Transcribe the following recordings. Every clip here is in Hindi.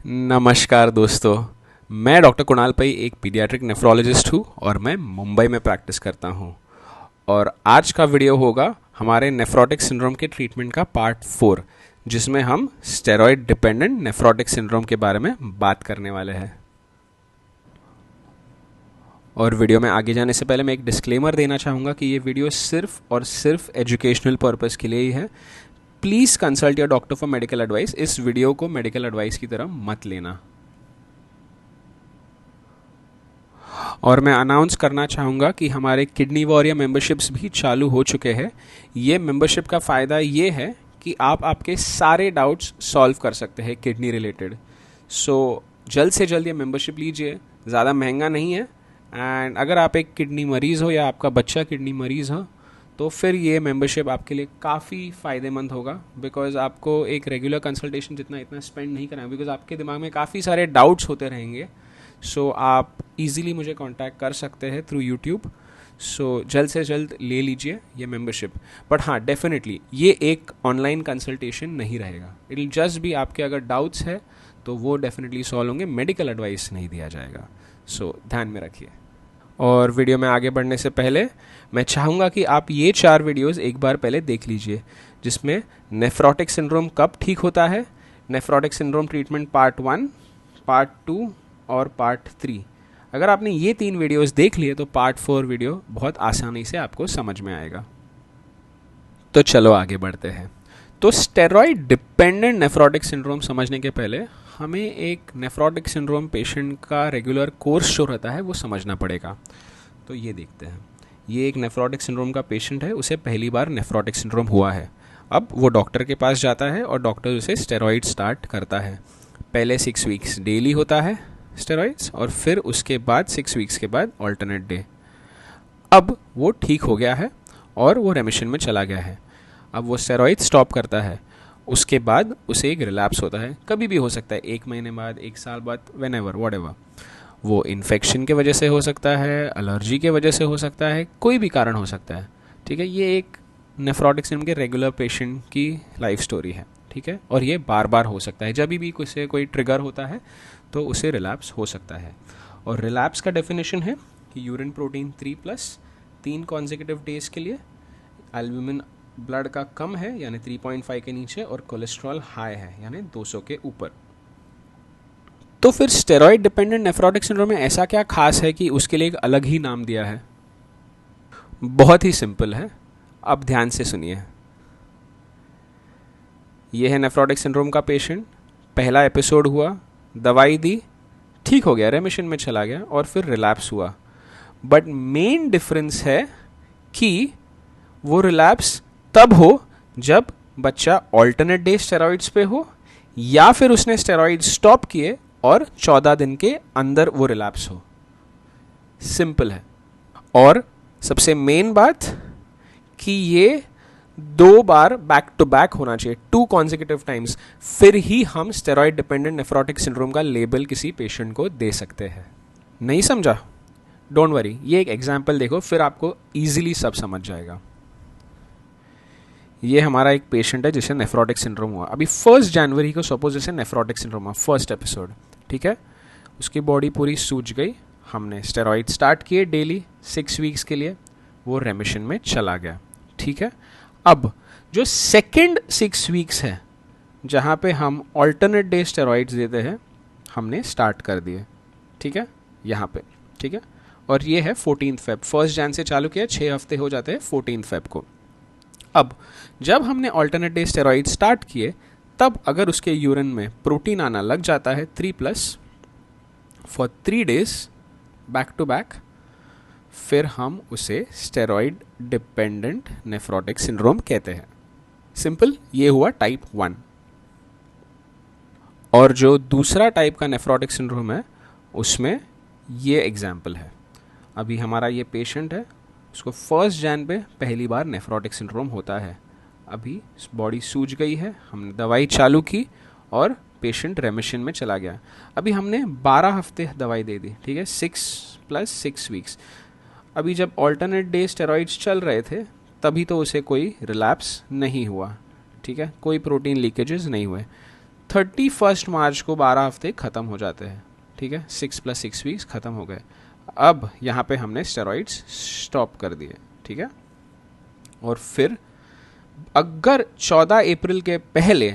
नमस्कार दोस्तों। मैं डॉक्टर कुणाल पै एक पीडियाट्रिक नेफ्रोलॉजिस्ट हूँ और मैं मुंबई में प्रैक्टिस करता हूँ। और आज का वीडियो होगा हमारे नेफ्रोटिक सिंड्रोम के ट्रीटमेंट का पार्ट 4, जिसमें हम स्टेरॉयड डिपेंडेंट नेफ्रोटिक सिंड्रोम के बारे में बात करने वाले हैं। और वीडियो में आगे जाने से पहले मैं एक डिस्क्लेमर देना चाहूँगा कि ये वीडियो सिर्फ और सिर्फ एजुकेशनल पर्पज़ के लिए ही है। Please consult your doctor for medical advice. इस वीडियो को मेडिकल एडवाइस की तरह मत लेना। और मैं अनाउंस करना चाहूँगा कि हमारे किडनी वॉरियर मेंबरशिप्स भी चालू हो चुके हैं। ये मेंबरशिप का फ़ायदा ये है कि आप आपके सारे डाउट्स सॉल्व कर सकते हैं किडनी रिलेटेड। सो जल्द से जल्द ये मेंबरशिप लीजिए, ज़्यादा महंगा नहीं है। एंड अगर आप एक किडनी मरीज़ हो या आपका बच्चा किडनी मरीज़ हो तो फिर ये मेंबरशिप आपके लिए काफ़ी फ़ायदेमंद होगा, बिकॉज़ आपको एक रेगुलर कंसल्टेशन जितना इतना स्पेंड नहीं करना है, बिकॉज़ आपके दिमाग में काफ़ी सारे डाउट्स होते रहेंगे। सो आप इजीली मुझे कांटेक्ट कर सकते हैं थ्रू यूट्यूब। सो जल्द से जल्द ले लीजिए ये मेंबरशिप। बट हाँ, डेफिनेटली ये एक ऑनलाइन कंसल्टेशन नहीं रहेगा। इट विल जस्ट भी आपके अगर डाउट्स है तो वो डेफिनेटली सॉल्व होंगे, मेडिकल एडवाइस नहीं दिया जाएगा। सो ध्यान में रखिए। और वीडियो में आगे बढ़ने से पहले मैं चाहूँगा कि आप ये 4 वीडियोस एक बार पहले देख लीजिए, जिसमें नेफ्रोटिक सिंड्रोम कब ठीक होता है, nephrotic syndrome treatment part 1, part 2 और पार्ट 3। अगर आपने ये 3 वीडियोस देख लिए तो पार्ट 4 वीडियो बहुत आसानी से आपको समझ में आएगा। तो चलो आगे बढ़ते हैं। तो स्टेरॉयड डिपेंडेंट नेफ्रोटिक सिंड्रोम समझने के पहले हमें एक नेफ्रोटिक सिंड्रोम पेशेंट का रेगुलर कोर्स जो रहता है वो समझना पड़ेगा। तो ये देखते हैं। ये एक नेफ्रोटिक सिंड्रोम का पेशेंट है, उसे पहली बार नेफ्रोटिक सिंड्रोम हुआ है। अब वो डॉक्टर के पास जाता है और डॉक्टर उसे स्टेरॉइड स्टार्ट करता है। पहले 6 वीक्स डेली होता है स्टेरॉइड्स, और फिर उसके बाद 6 वीक्स के बाद ऑल्टरनेट डे। अब वो ठीक हो गया है और वो रेमिशन में चला गया है। अब वो स्टेरॉइड स्टॉप करता है, उसके बाद उसे एक रिलैप्स होता है। कभी भी हो सकता है, 1 महीने बाद, 1 साल बाद, व्हेनेवर व्हाटएवर। वो इन्फेक्शन के वजह से हो सकता है, एलर्जी के वजह से हो सकता है, कोई भी कारण हो सकता है। ठीक है, ये एक नेफ्रोटिक सिंड्रोम के रेगुलर पेशेंट की लाइफ स्टोरी है। ठीक है, और ये बार बार हो सकता है। जब भी उसे कोई ट्रिगर होता है तो उसे रिलैप्स हो सकता है। और रिलैप्स का डेफिनेशन है कि यूरिन प्रोटीन 3+ 3 कॉन्जिक्यूटिव डेज के लिए, एल्ब्यूमिन ब्लड का कम है यानी 3.5 के नीचे, और कोलेस्ट्रॉल हाई है यानी 200 के ऊपर। तो फिर स्टेरॉयड डिपेंडेंट नेफ्रोटिक सिंड्रोम में ऐसा क्या खास है कि उसके लिए एक अलग ही नाम दिया है? बहुत ही सिंपल है, अब ध्यान से सुनिए। यह है नेफ्रोटिक सिंड्रोम का पेशेंट, पहला एपिसोड हुआ, दवाई दी, ठीक हो गया, रेमिशन में चला गया, और फिर रिलैप्स हुआ। बट मेन डिफरेंस है कि वो रिलैप्स तब हो जब बच्चा ऑल्टरनेट डे स्टेरॉइड्स पे हो, या फिर उसने स्टेरॉइड स्टॉप किए और 14 दिन के अंदर वो रिलैप्स हो। सिंपल है। और सबसे मेन बात कि ये 2 बार बैक टू बैक होना चाहिए, 2 कॉन्जिक्यूटिव टाइम्स, फिर ही हम स्टेरॉइड डिपेंडेंट नेफ्रोटिक सिंड्रोम का लेबल किसी पेशेंट को दे सकते हैं। नहीं समझा? डोंट वरी, ये एक एग्जाम्पल देखो, फिर आपको ईजिली सब समझ जाएगा। ये हमारा एक पेशेंट है जिसे नेफ्रोटिक सिंड्रोम हुआ। अभी 1 जनवरी को सपोज जैसे नेफ्रोटिक सिंड्रोम हुआ, फर्स्ट एपिसोड। ठीक है, उसकी बॉडी पूरी सूज गई, हमने स्टेरॉइड स्टार्ट किए डेली 6 वीक्स के लिए, वो रेमिशन में चला गया। ठीक है, अब जो सेकेंड 6 वीक्स है जहाँ पे हम ऑल्टरनेट डे स्टेरॉइड्स देते हैं, हमने स्टार्ट कर दिए। ठीक है, यहाँ पे। ठीक है, और ये है 14 फेब, 1 जन से चालू किया, 6 हफ्ते हो जाते हैं 14 फेब को। अब जब हमने ऑल्टरनेट डे स्टेरॉइड स्टार्ट किए, तब अगर उसके यूरिन में प्रोटीन आना लग जाता है 3+ for 3 days back to back, फिर हम उसे स्टेरॉइड डिपेंडेंट नेफ्रोटिक सिंड्रोम कहते हैं। सिंपल, ये हुआ टाइप 1। और जो दूसरा टाइप का नेफ्रोटिक सिंड्रोम है उसमें ये एग्जाम्पल है। अभी हमारा ये पेशेंट है, उसको 1 जन पे पहली बार नेफ्रोटिक सिंड्रोम होता है। अभी बॉडी सूज गई है, हमने दवाई चालू की और पेशेंट रेमिशन में चला गया। अभी हमने 12 हफ्ते दवाई दे दी। ठीक है, 6 + 6 वीक्स। अभी जब ऑल्टरनेट डे स्टेरॉइड्स चल रहे थे तभी तो उसे कोई रिलैप्स नहीं हुआ। ठीक है, कोई प्रोटीन लीकेजेस नहीं हुए। 31 मार्च को 12 हफ्ते ख़त्म हो जाते हैं, ठीक है, 6 + 6 वीक्स ख़त्म हो गए। अब यहाँ पे हमने स्टेरॉइड्स स्टॉप कर दिए, ठीक है। और फिर अगर 14 अप्रैल के पहले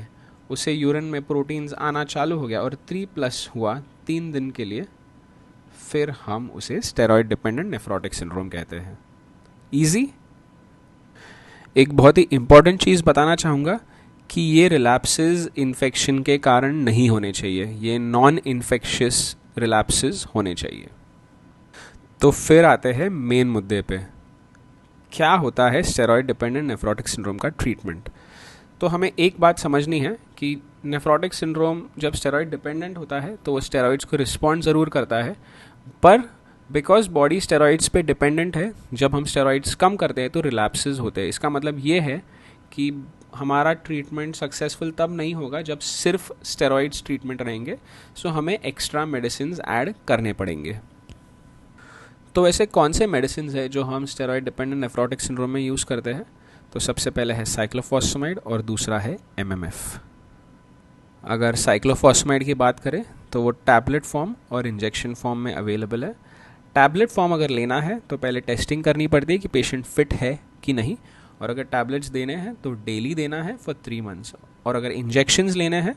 उसे यूरिन में प्रोटीन्स आना चालू हो गया और 3+ हुआ 3 दिन के लिए, फिर हम उसे स्टेरॉइड डिपेंडेंट नेफ्रोटिक सिंड्रोम कहते हैं। इजी। एक बहुत ही इंपॉर्टेंट चीज़ बताना चाहूँगा कि ये रिलैप्सेस इन्फेक्शन के कारण नहीं होने चाहिए, ये नॉन इन्फेक्शियस रिलैप्सेस होने चाहिए। तो फिर आते हैं मेन मुद्दे पे, क्या होता है स्टेरॉइड डिपेंडेंट नेफ्रोटिक सिंड्रोम का ट्रीटमेंट। तो हमें एक बात समझनी है कि नेफ्रोटिक सिंड्रोम जब स्टेरॉइड डिपेंडेंट होता है तो वो स्टेरॉइड्स को रिस्पॉन्ड ज़रूर करता है, पर बिकॉज बॉडी स्टेरॉइड्स पे डिपेंडेंट है, जब हम स्टेरॉइड्स कम करते हैं तो रिलैप्सेस होते हैं। इसका मतलब ये है कि हमारा ट्रीटमेंट सक्सेसफुल तब नहीं होगा जब सिर्फ स्टेरॉइड्स ट्रीटमेंट रहेंगे, सो हमें एक्स्ट्रा मेडिसिन ऐड करने पड़ेंगे। तो वैसे कौन से मेडिसिन है जो हम स्टेरॉइड डिपेंडेंट नेफ्रोटिक सिंड्रोम में यूज़ करते हैं? तो सबसे पहले है साइक्लोफॉस्फेमाइड और दूसरा है एमएमएफ। अगर साइक्लोफॉस्फेमाइड की बात करें तो वो टैबलेट फॉर्म और इंजेक्शन फॉर्म में अवेलेबल है। टैबलेट फॉर्म अगर लेना है तो पहले टेस्टिंग करनी पड़ती है कि पेशेंट फिट है कि नहीं, और अगर टैबलेट्स देने हैं तो डेली देना है फॉर 3 मंथ्स, और अगर इंजेक्शंस लेने हैं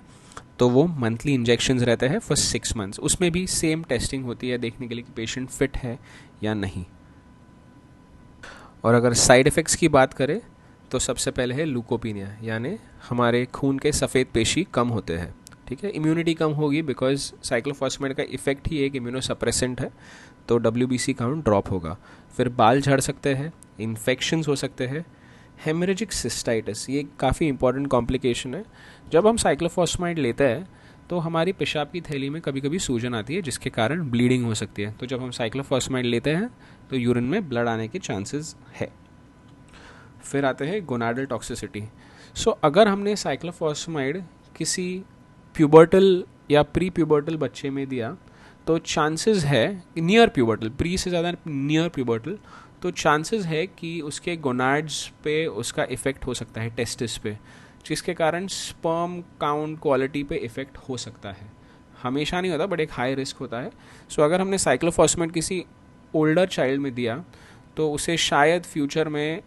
तो वो मंथली इंजेक्शंस रहते हैं फॉर 6 मंथ्स। उसमें भी सेम टेस्टिंग होती है देखने के लिए कि पेशेंट फिट है या नहीं। और अगर साइड इफ़ेक्ट्स की बात करें तो सबसे पहले है ल्यूकोपीनिया, यानी हमारे खून के सफ़ेद पेशी कम होते हैं, ठीक है। इम्यूनिटी कम होगी बिकॉज साइक्लोफॉस्फेमाइड का इफेक्ट ही एक इम्यूनोसप्रेसेंट है, तो WBC काउंट ड्रॉप होगा। फिर बाल झड़ सकते हैं, इन्फेक्शंस हो सकते हैं, हेमरेजिक सिस्टाइटिस, ये काफ़ी इंपॉर्टेंट कॉम्प्लिकेशन है। जब हम साइक्लोफॉस्फेमाइड लेते हैं तो हमारी पेशाब की थैली में कभी कभी सूजन आती है जिसके कारण ब्लीडिंग हो सकती है, तो जब हम साइक्लोफॉस्फेमाइड लेते हैं तो यूरिन में ब्लड आने के चांसेस है। फिर आते हैं गोनाडल टॉक्सिसिटी। सो अगर हमने साइक्लोफॉस्फेमाइड किसी प्यूबर्टल या प्री प्यूबर्टल बच्चे में दिया तो चांसेस है, नियर प्यूबर्टल, प्री से ज़्यादा नियर प्यूबर्टल, तो चांसेस है कि उसके गोनाड्स पे उसका इफ़ेक्ट हो सकता है, टेस्टिस पे, जिसके कारण स्पर्म काउंट क्वालिटी पे इफ़ेक्ट हो सकता है। हमेशा नहीं होता बट एक हाई रिस्क होता है। सो अगर हमने साइक्लोफॉस्फेमाइड किसी ओल्डर चाइल्ड में दिया तो उसे शायद फ्यूचर में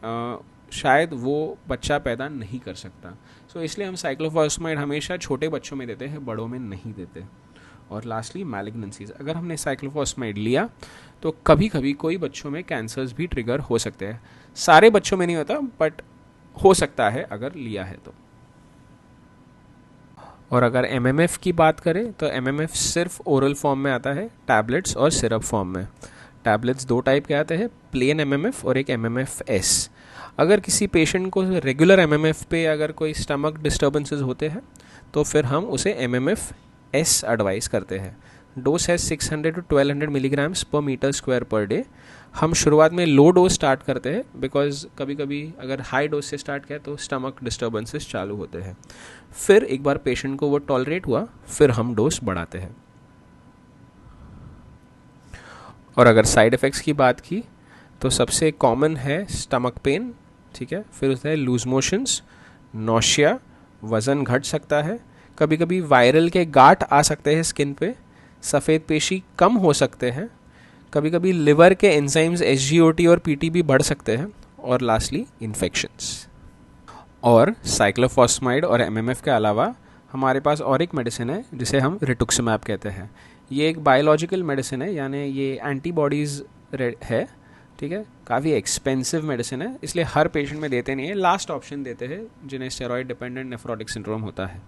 शायद वो बच्चा पैदा नहीं कर सकता। सो इसलिए हम साइक्लोफॉस्फेमाइड हमेशा छोटे बच्चों में देते हैं, बड़ों में नहीं देते। और लास्टली मैलिग्नेंसीज, अगर हमने साइक्लोफॉस्फेमाइड लिया तो कभी कभी कोई बच्चों में कैंसर्स भी ट्रिगर हो सकते हैं। सारे बच्चों में नहीं होता बट हो सकता है अगर लिया है तो। और अगर एमएमएफ की बात करें तो एमएमएफ सिर्फ ओरल फॉर्म में आता है, टैबलेट्स और सिरप फॉर्म में। टैबलेट्स 2 टाइप के आते हैं, प्लेन एमएमएफ और एक एमएमएफ-एस। अगर किसी पेशेंट को रेगुलर एमएमएफ पे अगर कोई स्टमक डिस्टर्बेंसेस होते हैं तो फिर हम उसे एमएमएफ-एस एडवाइस करते हैं। डोज है 600 to 1200 मिलीग्राम्स पर मीटर स्क्वायर पर डे। हम शुरुआत में लो डोज स्टार्ट करते हैं बिकॉज कभी कभी अगर हाई डोज से स्टार्ट किया तो स्टमक डिस्टर्बेंसेस चालू होते हैं। फिर एक बार पेशेंट को वो टॉलरेट हुआ फिर हम डोज बढ़ाते हैं। और अगर साइड इफ़ेक्ट्स की बात की तो सबसे कॉमन है स्टमक पेन, ठीक है, फिर उसमें लूज मोशंस, नौशिया, वज़न घट सकता है, कभी कभी वायरल के गांठ आ सकते हैं स्किन पे, सफ़ेद पेशी कम हो सकते हैं, कभी कभी लिवर के एंजाइम्स SGOT और PT भी बढ़ सकते हैं, और लास्टली इन्फेक्शंस। और साइक्लोफॉस्फेमाइड और एमएमएफ के अलावा हमारे पास और एक मेडिसिन है जिसे हम रिटुक्सिमैब कहते हैं। ये एक बायोलॉजिकल मेडिसिन है, यानी ये एंटीबॉडीज़ है, ठीक है। काफ़ी एक्सपेंसिव मेडिसिन है, इसलिए हर पेशेंट में देते नहीं है, लास्ट ऑप्शन देते हैं जिन्हें स्टेरॉइड डिपेंडेंट नेफ्रोटिक सिंड्रोम होता है,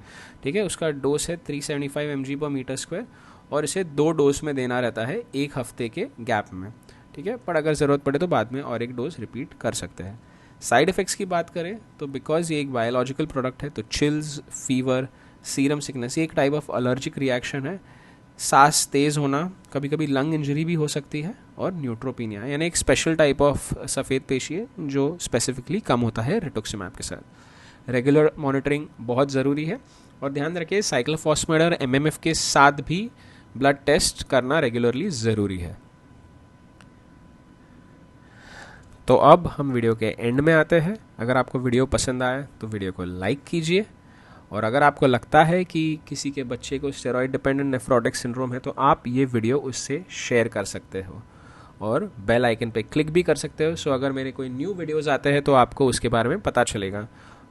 ठीक है। उसका डोज है 375 mg पर मीटर स्क्वायर, और इसे 2 डोज में देना रहता है 1 हफ्ते के गैप में, ठीक है। पर अगर ज़रूरत पड़े तो बाद में और एक डोज रिपीट कर सकते हैं। साइड इफ़ेक्ट्स की बात करें तो बिकॉज ये एक बायोलॉजिकल प्रोडक्ट है तो चिल्स, फीवर, सीरम सिकनेस, ये एक टाइप ऑफ एलर्जिक रिएक्शन है, सांस तेज़ होना, कभी कभी लंग इंजरी भी हो सकती है, और न्यूट्रोपीनिया यानी एक स्पेशल टाइप ऑफ सफ़ेद पेशी है जो स्पेसिफिकली कम होता है रिटुक्सिमैब के साथ। रेगुलर मॉनिटरिंग बहुत ज़रूरी है, और ध्यान रखिए साइक्लोफॉस्फेमाइड और एमएमएफ के साथ भी ब्लड टेस्ट करना रेगुलरली ज़रूरी है। तो अब हम वीडियो के एंड में आते हैं। अगर आपको वीडियो पसंद आए तो वीडियो को लाइक कीजिए, और अगर आपको लगता है कि किसी के बच्चे को स्टेरॉइड डिपेंडेंट नेफ्रोटिक सिंड्रोम है तो आप ये वीडियो उससे शेयर कर सकते हो और बेल आइकन पे क्लिक भी कर सकते हो। सो अगर मेरे कोई न्यू वीडियोस आते हैं तो आपको उसके बारे में पता चलेगा।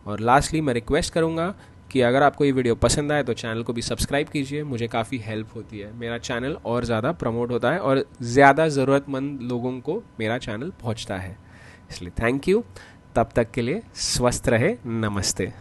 और लास्टली मैं रिक्वेस्ट करूँगा कि अगर आपको ये वीडियो पसंद आए तो चैनल को भी सब्सक्राइब कीजिए, मुझे काफ़ी हेल्प होती है, मेरा चैनल और ज़्यादा प्रमोट होता है और ज़्यादा ज़रूरतमंद लोगों को मेरा चैनल पहुंचता है। इसलिए थैंक यू। तब तक के लिए स्वस्थ रहे। नमस्ते।